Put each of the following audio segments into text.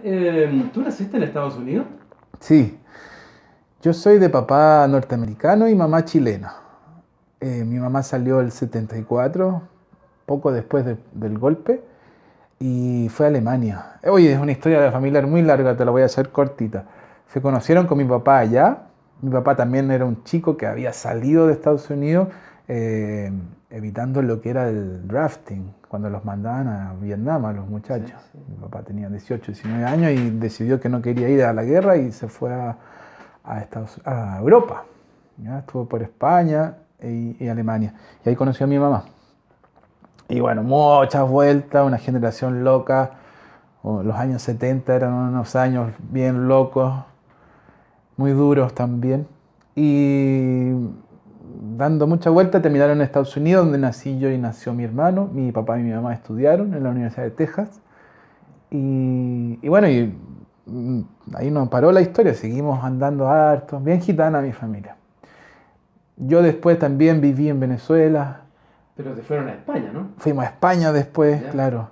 Cristian, ¿tú naciste en Estados Unidos? Sí, yo soy de papá norteamericano y mamá chilena. Mi mamá salió el 74, poco después del golpe, y fue a Alemania. Oye, es una historia de familiar muy larga, te la voy a hacer cortita. Se conocieron con mi papá allá. Mi papá también era un chico que había salido de Estados Unidos eh, evitando lo que era el drafting, cuando los mandaban a Vietnam a los Sí, muchachos. sí. Mi papá tenía 18, 19 años y decidió que no quería ir a la guerra y se fue a Europa. ¿Ya? Estuvo por España y Alemania. Y ahí conoció a mi mamá. Y bueno, muchas vueltas, una generación loca. Los años 70 eran unos años bien locos, muy duros también. Y dando muchas vueltas terminaron en Estados Unidos, donde nací yo y nació mi hermano. Mi papá y mi mamá estudiaron en la Universidad de Texas. Y bueno, ahí no paró la historia, seguimos andando harto, bien gitana mi familia. Yo después también viví en Venezuela, Pero te fueron a España, ¿no? fuimos a España después, Ya. claro.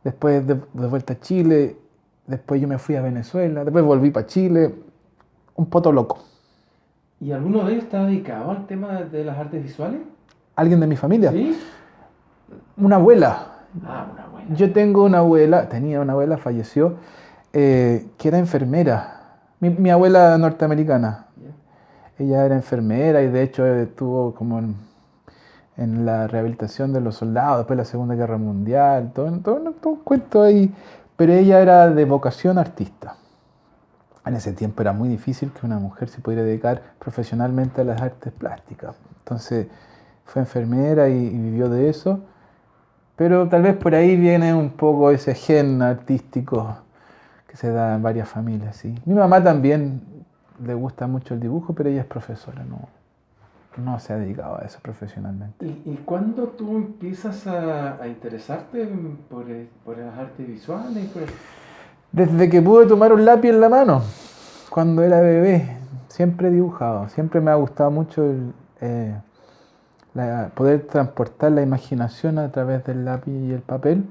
Después de vuelta a Chile, después yo me fui a Venezuela, después volví para Chile, un poto loco. ¿Y alguno de ellos está dedicado al tema de las artes visuales? ¿Alguien de mi familia? ¿Sí? Una abuela. Ah, una buena. Yo tengo una abuela, tenía una abuela, falleció, que era enfermera. Mi abuela norteamericana. Ya. Ella era enfermera y de hecho estuvo como en la rehabilitación de los soldados después de la Segunda Guerra Mundial, todo un cuento ahí. Pero ella era de vocación artista. En ese tiempo era muy difícil que una mujer se pudiera dedicar profesionalmente a las artes plásticas. Entonces fue enfermera y vivió de eso. Pero tal vez por ahí viene un poco ese gen artístico que se da en varias familias, ¿sí? Mi mamá también le gusta mucho el dibujo, pero ella es profesora, no se ha dedicado a eso profesionalmente. ¿Y cuándo tú empiezas a interesarte por las artes visuales? Desde que pude tomar un lápiz en la mano, cuando era bebé, siempre he dibujado, siempre me ha gustado mucho poder transportar la imaginación a través del lápiz y el papel.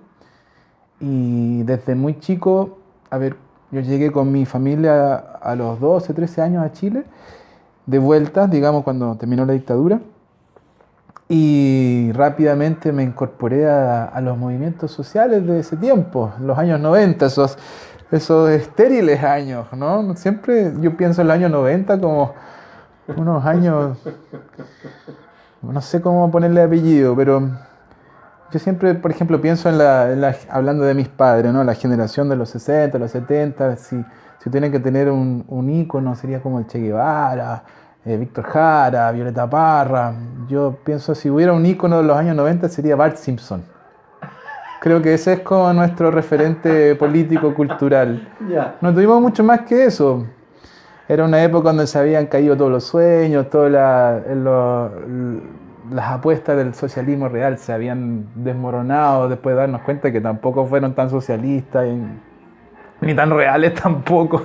Y desde muy chico, a ver, yo llegué con mi familia a los 12, 13 años a Chile, de vuelta, digamos, cuando terminó la dictadura. Y rápidamente me incorporé a los movimientos sociales de ese tiempo, los años 90, esos estériles años, ¿no? Siempre yo pienso en el año 90 como unos años, no sé cómo ponerle apellido, pero yo siempre, por ejemplo, pienso hablando de mis padres, ¿no? La generación de los 60, los 70, si tienen que tener un ícono sería como el Che Guevara, Víctor Jara, Violeta Parra. Yo pienso si hubiera un ícono de los años 90 sería Bart Simpson. Creo que ese es como nuestro referente político cultural. Ya. No tuvimos mucho más que eso. Era una época donde se habían caído todos los sueños, las apuestas del socialismo real se habían desmoronado después de darnos cuenta que tampoco fueron tan socialistas ni tan reales tampoco.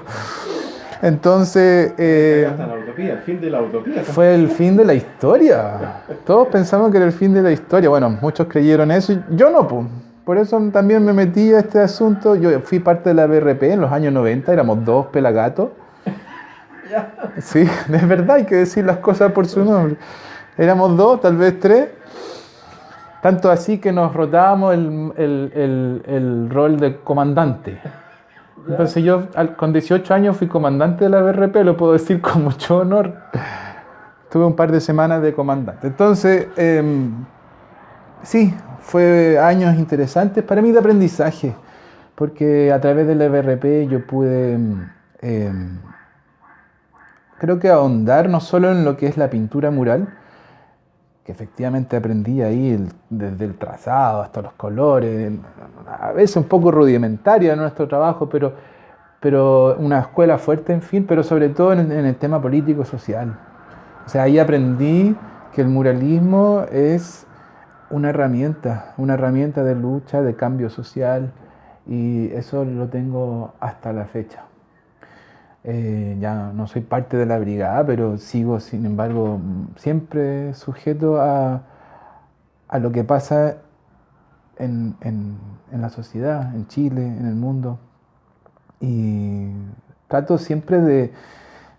Entonces Hasta la utopía, el fin de la utopía. fue el fin de la historia. Todos pensamos que era el fin de la historia. Bueno, muchos creyeron eso. Yo no, pues. Por eso también me metí a este asunto. Yo fui parte de la BRP en los años 90, éramos dos pelagatos. Sí, es verdad, hay que decir las cosas por su nombre. Éramos dos, tal vez tres. Tanto así que nos rotábamos el rol de comandante. Entonces yo con 18 años fui comandante de la BRP, lo puedo decir con mucho honor. Tuve un par de semanas de comandante. Entonces, sí, fue años interesantes para mí de aprendizaje, porque a través de la BRP yo pude, creo que ahondar no solo en lo que es la pintura mural, que efectivamente aprendí ahí desde el trazado hasta los colores, a veces un poco rudimentaria nuestro trabajo, pero una escuela fuerte, en fin, pero sobre todo en el tema político-social. O sea, ahí aprendí que el muralismo es una herramienta de lucha, de cambio social, y eso lo tengo hasta la fecha. Ya no soy parte de la brigada, pero sigo, sin embargo, siempre sujeto a lo que pasa en la sociedad, en Chile, en el mundo. Y trato siempre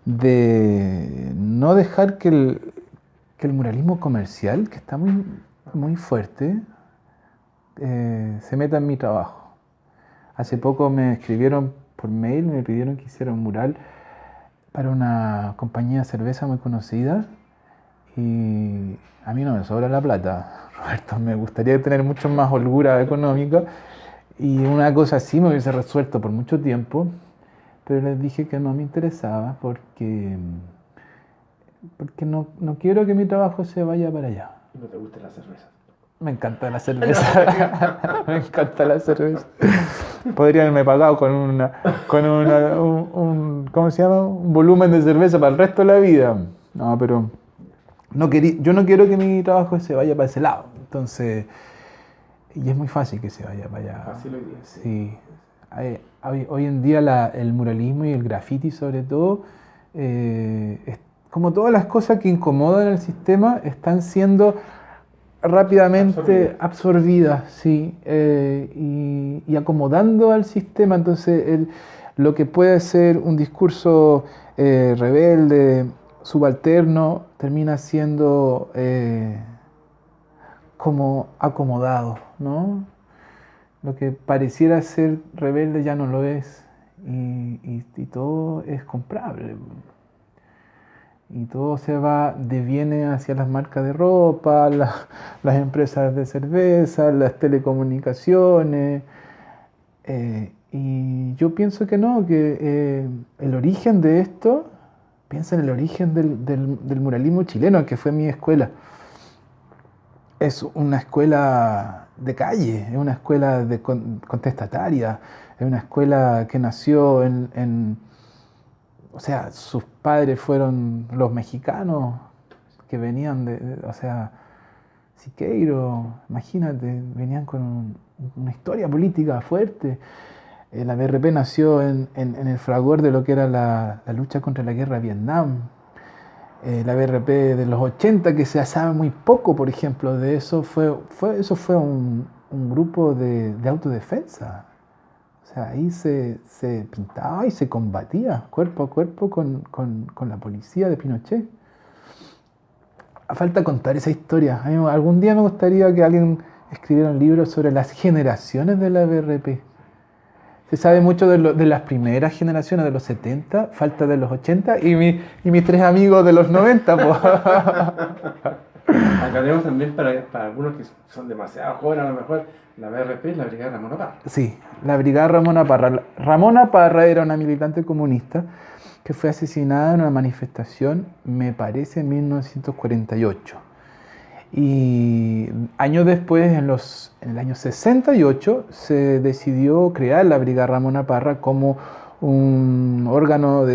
de no dejar que el muralismo comercial, que está muy, muy fuerte, se meta en mi trabajo. Hace poco me escribieron por mail, me pidieron que hiciera un mural para una compañía de cerveza muy conocida y a mí no me sobra la plata, Roberto, me gustaría tener mucho más holgura económica y una cosa así me hubiese resuelto por mucho tiempo, pero les dije que no me interesaba porque no quiero que mi trabajo se vaya para allá. ¿Y no te gusta la cerveza? Me encanta la cerveza. Me encanta la cerveza. Podría haberme pagado ¿cómo se llama? Un volumen de cerveza para el resto de la vida. No, pero yo no quiero que mi trabajo se vaya para ese lado. Entonces, y es muy fácil que se vaya para allá. Fácil hoy día. Sí. Hoy en día el muralismo y el graffiti sobre todo, como todas las cosas que incomodan al sistema, están siendo rápidamente absorbidas, sí, y acomodando al sistema. Entonces, lo que puede ser un discurso rebelde, subalterno, termina siendo como acomodado, ¿no? Lo que pareciera ser rebelde ya no lo es, y todo es comprable. Y todo deviene hacia las marcas de ropa, las empresas de cerveza, las telecomunicaciones. Y yo pienso que no, que el origen de esto, piensa en el origen del muralismo chileno, que fue mi escuela. Es una escuela de calle, es una escuela contestataria, es una escuela que nació o sea, sus padres fueron los mexicanos que venían o sea, Siqueiro, imagínate, venían con una historia política fuerte. La BRP nació en el fragor de lo que era la lucha contra la guerra de Vietnam. La BRP de los 80, que se sabe muy poco, por ejemplo, de eso, eso fue un grupo de autodefensa. O sea, ahí se pintaba y se combatía cuerpo a cuerpo con la policía de Pinochet. Falta contar esa historia. Algún día me gustaría que alguien escribiera un libro sobre las generaciones de la BRP. Se sabe mucho de las primeras generaciones, de los 70, falta de los 80 y mis tres amigos de los 90. Aclaremos también para algunos que son demasiado jóvenes, a lo mejor, la BRP es la Brigada Ramona Parra. Sí, la Brigada Ramona Parra. Ramona Parra era una militante comunista que fue asesinada en una manifestación, me parece, en 1948. Y años después, en el año 68, se decidió crear la Brigada Ramona Parra como un órgano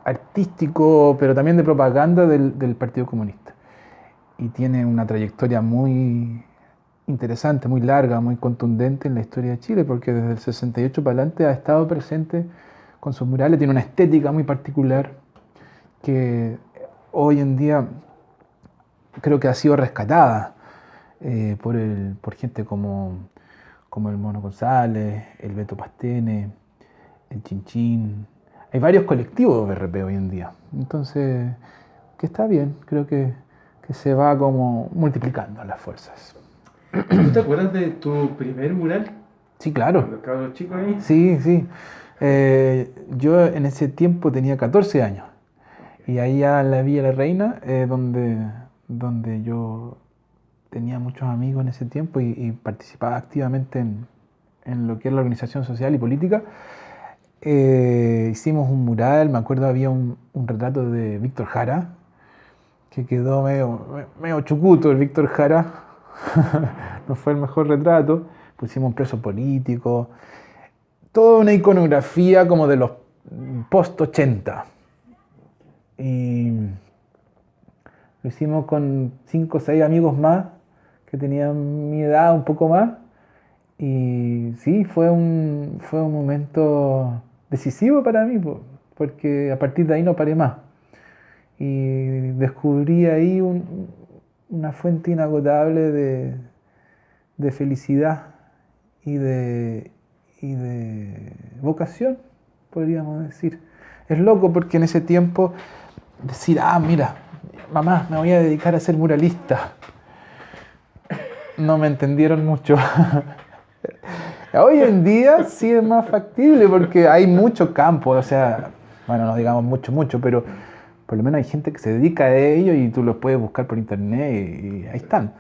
artístico, pero también de propaganda del Partido Comunista. Y tiene una trayectoria muy interesante, muy larga, muy contundente en la historia de Chile, porque desde el 68 para adelante ha estado presente con sus murales, tiene una estética muy particular que hoy en día creo que ha sido rescatada por gente como el Mono González, el Beto Pastene, el Chinchín. Hay varios colectivos de BRP hoy en día. Entonces, que está bien, creo que se va como multiplicando las fuerzas. ¿Tú te acuerdas de tu primer mural? Sí, claro. Cuando cabros chicos ahí. Sí, sí. Yo en ese tiempo tenía 14 años. Y ahí ya en la Villa La Reina, donde yo tenía muchos amigos en ese tiempo y participaba activamente en lo que es la organización social y política, hicimos un mural. Me acuerdo había un retrato de Víctor Jara, que quedó medio chucuto el Víctor Jara. No fue el mejor retrato. Pusimos un preso político. Toda una iconografía como de los post-80. Y lo hicimos con 5 o 6 amigos más que tenían mi edad, un poco más. Y sí, fue un momento decisivo para mí, porque a partir de ahí no paré más. Y descubrí ahí una fuente inagotable de felicidad y de vocación. podríamos decir. Es loco porque en ese tiempo decir, mira, mamá, me voy a dedicar a ser muralista. No me entendieron mucho. Hoy en día sí es más factible porque hay mucho campo, o sea, bueno, no digamos mucho, pero por lo menos hay gente que se dedica a ello y tú los puedes buscar por internet y ahí están.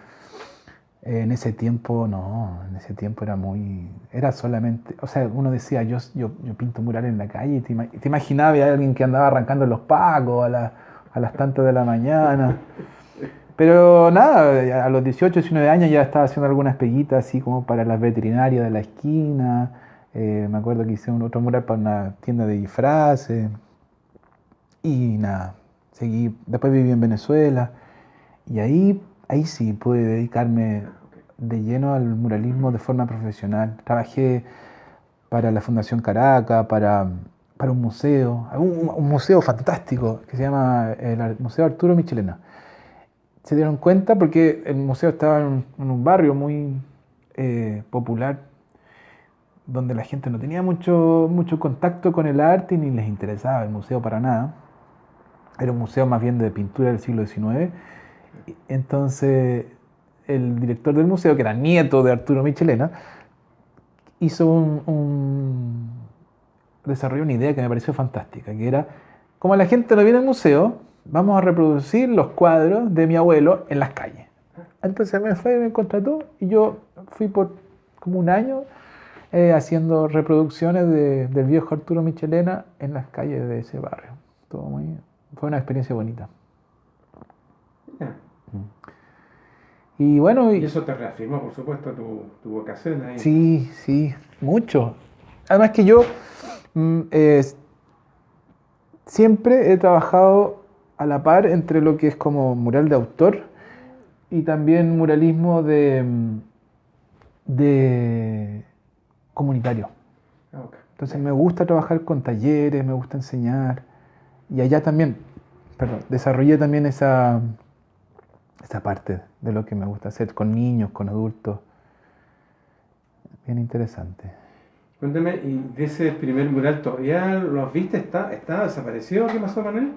En ese tiempo no, en ese tiempo era solamente, o sea, uno decía, yo pinto murales en la calle y te imaginabas a alguien que andaba arrancando los pacos a las tantas de la mañana. Pero nada, a los 18, 19 años ya estaba haciendo algunas peguitas así como para las veterinarias de la esquina. Me acuerdo que hice otro mural para una tienda de disfraces. Y nada, seguí. Después viví en Venezuela. Y ahí sí pude dedicarme de lleno al muralismo de forma profesional. Trabajé para la Fundación Caracas, para un museo, un museo fantástico que se llama el Museo Arturo Michelena. Se dieron cuenta porque el museo estaba en un barrio muy popular donde la gente no tenía mucho contacto con el arte y ni les interesaba el museo para nada. Era un museo más bien de pintura del siglo XIX. Entonces el director del museo, que era nieto de Arturo Michelena, desarrolló una idea que me pareció fantástica, que era, como la gente no viene al museo, vamos a reproducir los cuadros de mi abuelo en las calles. Entonces me contrató y yo fui por como un año haciendo reproducciones del viejo Arturo Michelena en las calles de ese barrio. Fue una experiencia bonita. Ya. Y bueno... Y eso te reafirmó, por supuesto, tu vocación ahí. Sí, mucho. Además que yo siempre he trabajado a la par entre lo que es como mural de autor y también muralismo de comunitario. Okay. Entonces me gusta trabajar con talleres, me gusta enseñar. Y allá también, desarrollé también esa parte de lo que me gusta hacer con niños, con adultos. Bien interesante. Cuéntame, ¿y de ese primer mural todavía los viste? ¿Está desaparecido? ¿Qué pasó con él?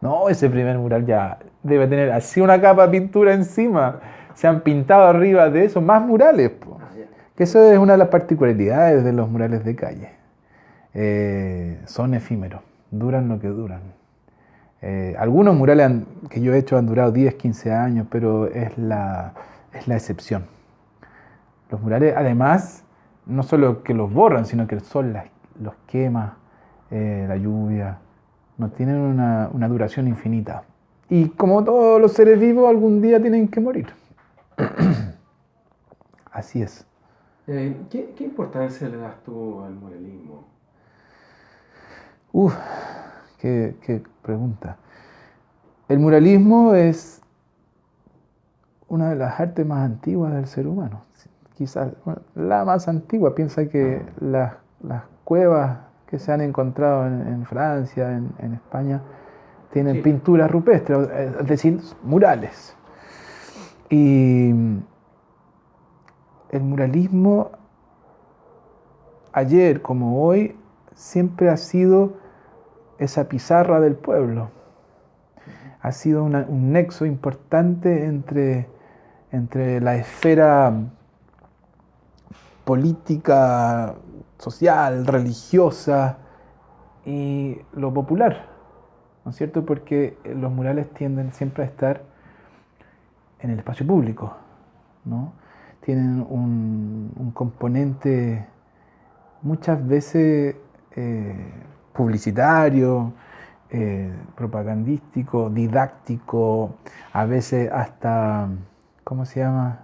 No, ese primer mural ya debe tener así una capa de pintura encima. Se han pintado arriba de eso más murales. Que eso es una de las particularidades de los murales de calle. Son efímeros, duran lo que duran. Algunos murales que yo he hecho han durado 10, 15 años, pero es la excepción. Los murales, además, no solo que los borran, sino que el sol los quema, la lluvia, no tienen una duración infinita. Y como todos los seres vivos, algún día tienen que morir. Así es. ¿Qué importancia le das tú al muralismo? Qué pregunta. El muralismo es una de las artes más antiguas del ser humano. Quizás la más antigua. Piensa que las cuevas que se han encontrado en Francia, en España, tienen pinturas rupestres, es decir, murales. Y el muralismo, ayer como hoy, siempre ha sido esa pizarra del pueblo. Ha sido un nexo importante entre la esfera política, social, religiosa y lo popular, ¿no es cierto? Porque los murales tienden siempre a estar en el espacio público, ¿no? Tienen un componente muchas veces publicitario, propagandístico, didáctico, a veces hasta, ¿cómo se llama?,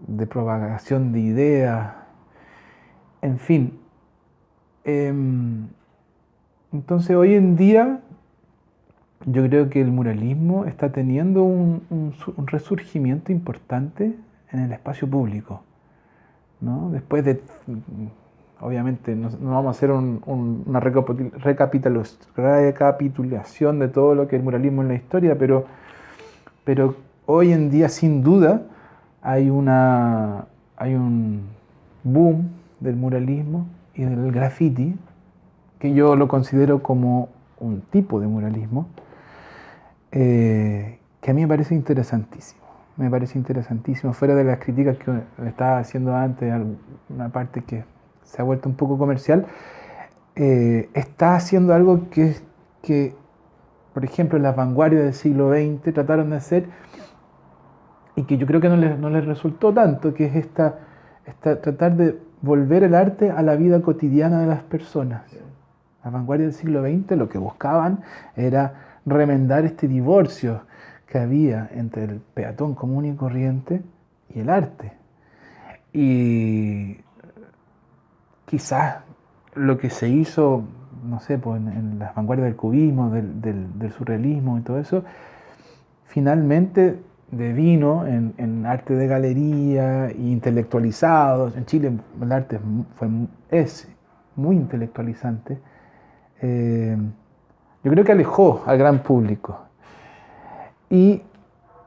de propagación de ideas, en fin. Entonces hoy en día yo creo que el muralismo está teniendo un resurgimiento importante en el espacio público, ¿no? Después de, obviamente, no vamos a hacer una recapitulación de todo lo que es el muralismo en la historia, pero hoy en día, sin duda, hay un boom del muralismo y del graffiti que yo lo considero como un tipo de muralismo, que a mí me parece interesantísimo. Me parece interesantísimo, fuera de las críticas que le estaba haciendo antes, una parte que se ha vuelto un poco comercial, está haciendo algo que, por ejemplo, en las vanguardias del siglo XX trataron de hacer y que yo creo que no les resultó tanto, que es tratar de volver el arte a la vida cotidiana de las personas. Las vanguardias del siglo XX lo que buscaban era remendar este divorcio que había entre el peatón común y corriente y el arte. Y quizás lo que se hizo, no sé, pues en las vanguardias del cubismo, del surrealismo y todo eso, finalmente devino en arte de galería e intelectualizado. En Chile el arte es muy intelectualizante. Yo creo que alejó al gran público. Y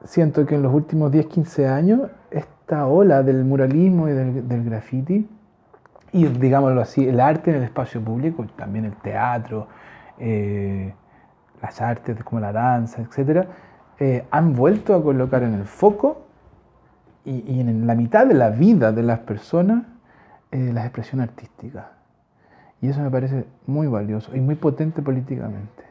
siento que en los últimos 10, 15 años, esta ola del muralismo y del graffiti, y digámoslo así, el arte en el espacio público, también el teatro, las artes como la danza, etc., han vuelto a colocar en el foco y en la mitad de la vida de las personas las expresiones artísticas. Y eso me parece muy valioso y muy potente políticamente.